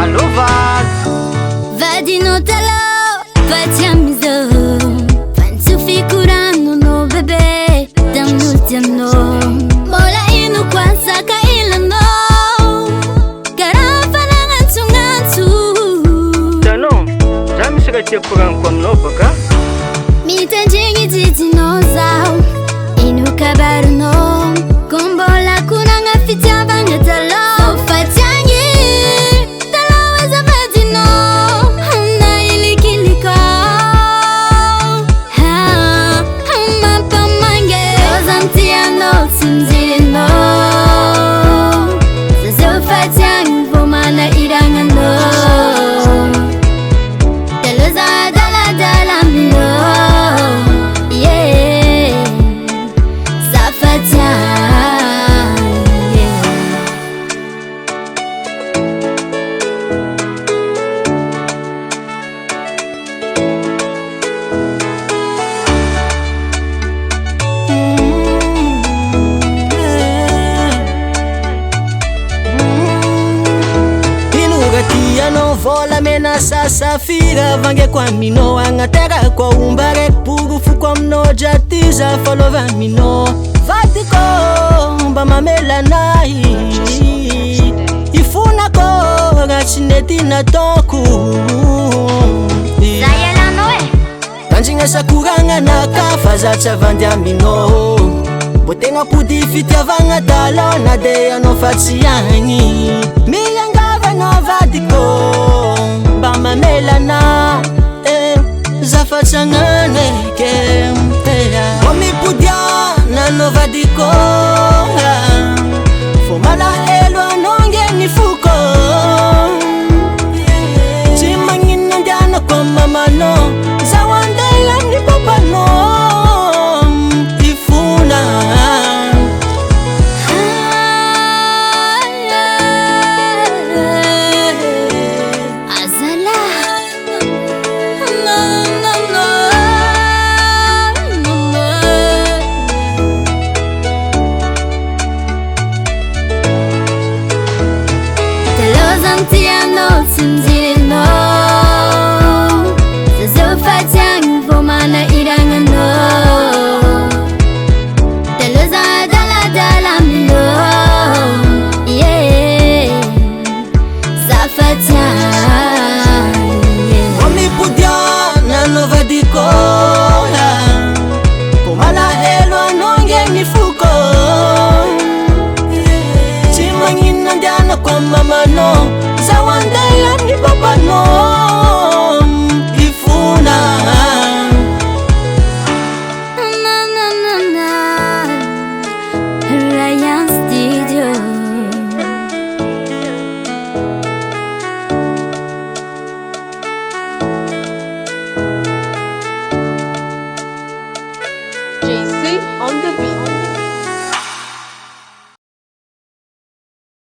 Allo vady vadinao taloha fa tsy amizao fa nitsofikorano no bebe tamin'olo tianao mbola ino koa saka ilanao karaha fanagnantsognantso tanao za misy raha tiako koragniko aminao baka mitandregny jijinao zaho ino kabarinao ko mbola koragna fitiavagna taloha fa tsy agny taloha azavadinao na ilikiliko mampamange zany tianao tsy mijerenao zazao fa tsy agny vo mana iragnanao taloha za daladala aminao za fa tsy Tianao vola mena sasafira vangeko aminao agnaterako aomba raiky borofoko aminao draty za falova aminao vadiko mba mamelanahy ifonako raha tsy nety nataoko za ialanao tandrigna sakoragnanaka fa za tsy avandy aminao mbo tegna pody fitiavagna taloha na de anao fa tsy agny miangavana vadiko mba mamelana za fa tsy agnaneky o mipodiana anao vadiko fo malahelo anao ngeny foko tsy magnino andianako amy mamanao zaho andeha amin'ny papanao ifona tianao tsy